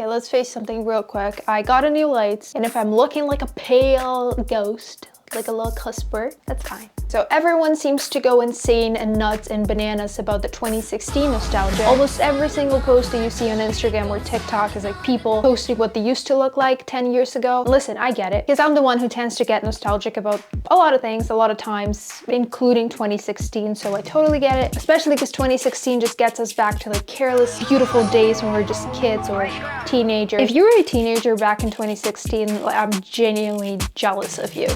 Okay, let's face something real quick. I got a new lights, and if I'm looking like a pale ghost, like a little cusper, that's fine. So everyone seems to go insane and nuts and bananas about the 2016 nostalgia. Almost every single post that you see on Instagram or TikTok is like people posting what they used to look like 10 years ago. And listen, I get it, because I'm the one who tends to get nostalgic about a lot of things, a lot of times, including 2016, so I totally get it. Especially because 2016 just gets us back to like careless, beautiful days when we're just kids or teenagers. If you were a teenager back in 2016, I'm genuinely jealous of you.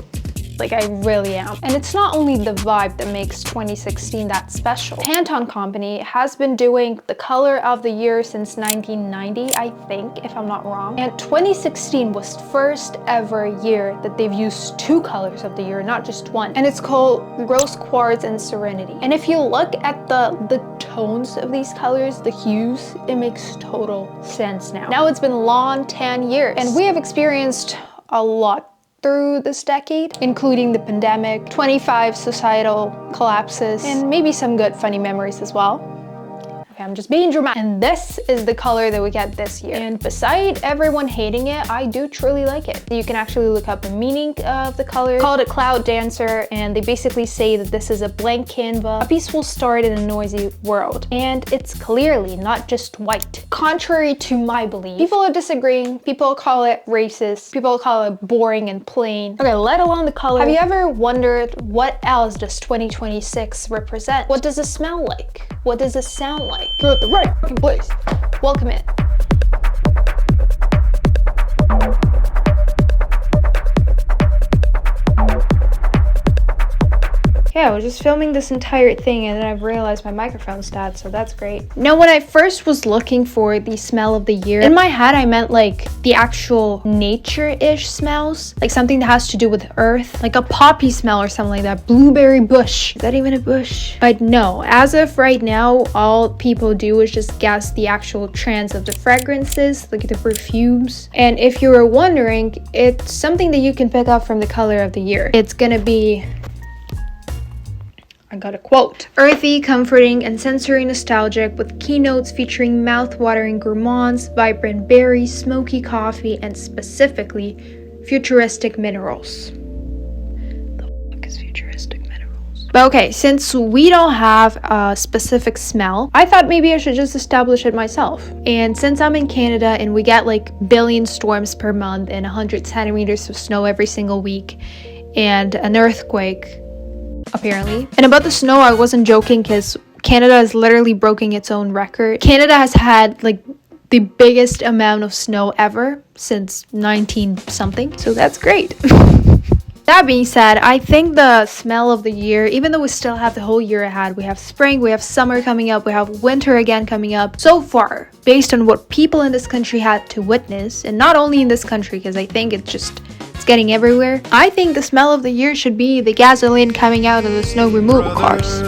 Like, I really am. And it's not only the vibe that makes 2016 that special. Pantone Company has been doing the color of the year since 1990, I think, if I'm not wrong. And 2016 was first ever year that they've used 2 colors of the year, not just one. And it's called Rose Quartz and Serenity. And if you look at the tones of these colors, the hues, it makes total sense now. Now it's been long 10 years, and we have experienced a lot through this decade, including the pandemic, 25 societal collapses, and maybe some good funny memories as well. Okay, I'm just being dramatic. And this is the color that we get this year. And beside everyone hating it, I do truly like it. You can actually look up the meaning of the color. Call it a cloud dancer, and they basically say that this is a blank canvas, a peaceful start in a noisy world. And it's clearly not just white. Contrary to my belief, people are disagreeing. People call it racist. People call it boring and plain. Okay, let alone the color. Have you ever wondered what else does 2026 represent? What does it smell like? What does it sound like? You're at the right fucking place. Welcome in. Yeah, I was just filming this entire thing and then I've realized my microphone's dead, so that's great. Now, when I first was looking for the smell of the year, in my head I meant like the actual nature-ish smells, like something that has to do with earth, like a poppy smell or something like that. Blueberry bush. Is that even a bush? But no, as of right now, all people do is just guess the actual trends of the fragrances, like the perfumes. And if you were wondering, it's something that you can pick up from the color of the year. It's gonna be, I got a quote. Earthy, comforting, and sensory nostalgic, with keynotes featuring mouth-watering gourmands, vibrant berries, smoky coffee, and specifically futuristic minerals. The fuck is futuristic minerals? But okay, since we don't have a specific smell, I thought maybe I should just establish it myself. And since I'm in Canada and we get like billion storms per month and 100 centimeters of snow every single week and an earthquake, apparently. And about the snow, I wasn't joking, because Canada is literally broken its own record. Canada has had like the biggest amount of snow ever since 19 something, so that's great. That being said, I think the smell of the year, even though we still have the whole year ahead, we have spring, we have summer coming up, we have winter again coming up. So far, based on what people in this country had to witness, and not only in this country, because I think it's getting everywhere, I think the smell of the year should be the gasoline coming out of the snow removal cars.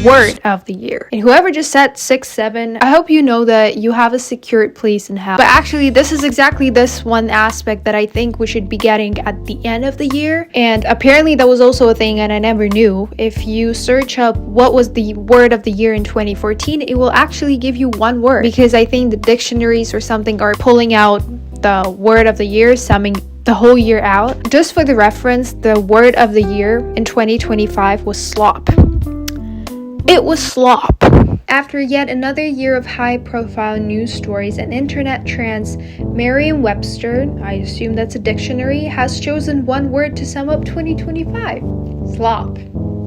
Word of the year. And whoever just said 6-7, I hope you know that you have a secured place in hell. But actually, this is exactly this one aspect that I think we should be getting at the end of the year. And apparently that was also a thing and I never knew. If you search up what was the word of the year in 2014, it will actually give you one word. Because I think the dictionaries or something are pulling out the word of the year, summing the whole year out. Just for the reference, the word of the year in 2025 was slop. It was slop. After yet another year of high-profile news stories and internet trends, Merriam-Webster, I assume that's a dictionary, has chosen one word to sum up 2025. Slop.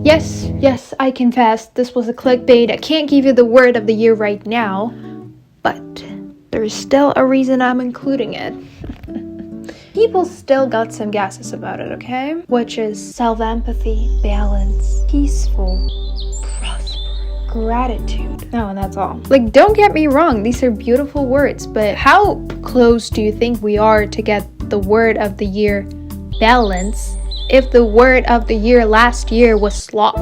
Yes, I confess, this was a clickbait. I can't give you the word of the year right now, but there's still a reason I'm including it. People still got some guesses about it, okay? Which is self-empathy, balance, peaceful, prosperous, gratitude. No, and that's all. Like, don't get me wrong, these are beautiful words, but how close do you think we are to get the word of the year, balance, if the word of the year last year was slop?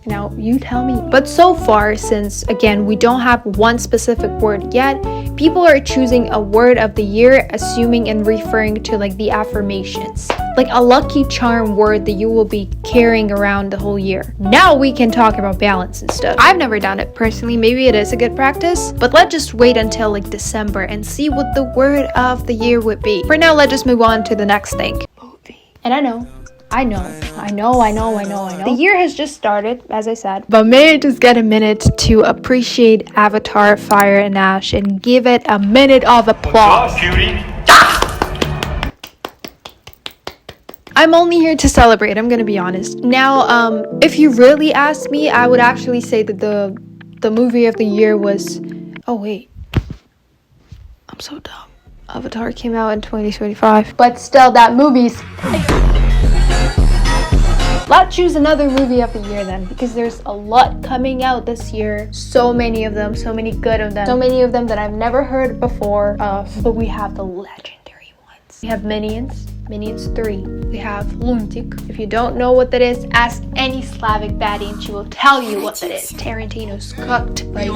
Now, You tell me. But so far, since again, we don't have one specific word yet, people are choosing a word of the year, assuming and referring to like the affirmations. Like a lucky charm word that you will be carrying around the whole year. Now we can talk about balance and stuff. I've never done it personally. Maybe it is a good practice, but let's just wait until like December and see what the word of the year would be. For now, let's just move on to the next thing. Movie. And I know. The year has just started, as I said, but may I just get a minute to appreciate Avatar Fire and Ash and give it a minute of applause. What's up, cutie? I'm only here to celebrate, I'm gonna be honest. Now, if you really ask me, I would actually say that the movie of the year was... Oh, wait. I'm so dumb. Avatar came out in 2025. But still, that movie's... Let's choose another movie of the year then, because there's a lot coming out this year. So many of them, so many good of them. So many of them that I've never heard before of. But we have the legendary ones. We have Minions. Minions 3. We have Lunatic. If you don't know what that is, ask any Slavic baddie and she will tell you what that is. Tarantino's cooked. Right?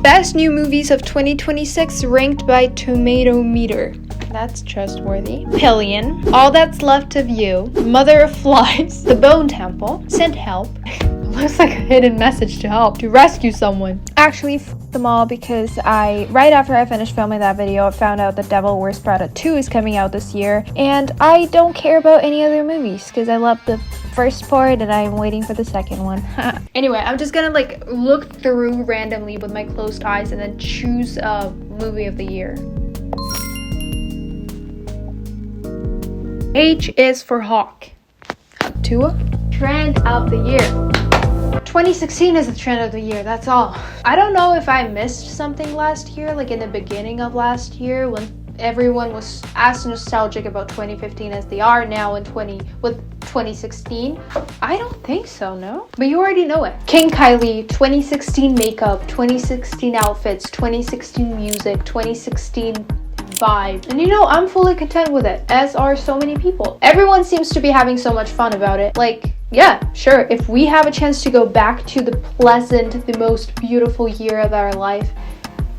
Best new movies of 2026 ranked by Tomato Meter. That's trustworthy. Pillion. All That's Left of You. Mother of Flies. The Bone Temple. Send Help. Looks like a hidden message to help. To rescue someone. Actually, them all because right after I finished filming that video, I found out that Devil Wears Prada 2 is coming out this year, and I don't care about any other movies because I love the first part and I'm waiting for the second one. Anyway, I'm just gonna like look through randomly with my closed eyes and then choose a movie of the year. H is for Hawk. Tua. Trend of the year. 2016 is the trend of the year, that's all. I don't know if I missed something last year, like in the beginning of last year when everyone was as nostalgic about 2015 as they are now with 2016. I don't think so, no? But you already know it. King Kylie, 2016 makeup, 2016 outfits, 2016 music, 2016 vibe. And you know, I'm fully content with it, as are so many people. Everyone seems to be having so much fun about it. Like, yeah, sure, if we have a chance to go back to the pleasant, the most beautiful year of our life,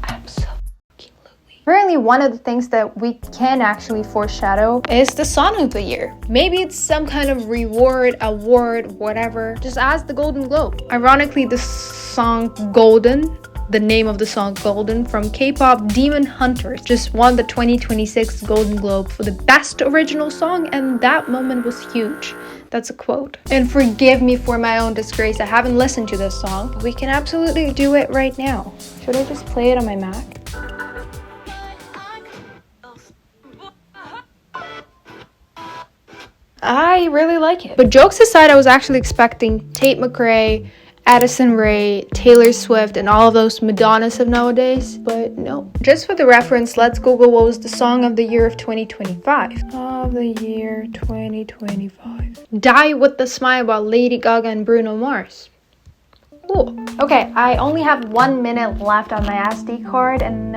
absolutely. Apparently, one of the things that we can actually foreshadow is the song of the year. Maybe it's some kind of reward, award, whatever. Just ask the Golden Globe. Ironically, the song Golden, the name of the song Golden from K-pop Demon Hunters, just won the 2026 Golden Globe for the best original song, and that moment was huge. That's a quote. And forgive me for my own disgrace, I haven't listened to this song. We can absolutely do it right now. Should I just play it on my Mac? I really like it. But jokes aside, I was actually expecting Tate McRae, Addison Rae, Taylor Swift, and all of those Madonnas of nowadays, but no. Just for the reference, let's Google what was the song of the year of 2025. Of the year 2025. Die with the Smile by Lady Gaga and Bruno Mars. Cool. Okay, I only have 1 minute left on my SD card, and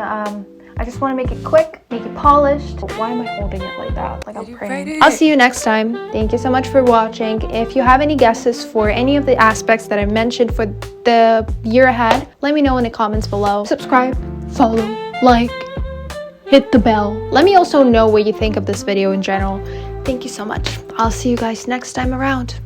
I just want to make it quick, make it polished. Why am I holding it like that? Like I'm praying. I'll see you next time. Thank you so much for watching. If you have any guesses for any of the aspects that I mentioned for the year ahead, let me know in the comments below. Subscribe, follow, like, hit the bell. Let me also know what you think of this video in general. Thank you so much. I'll see you guys next time around.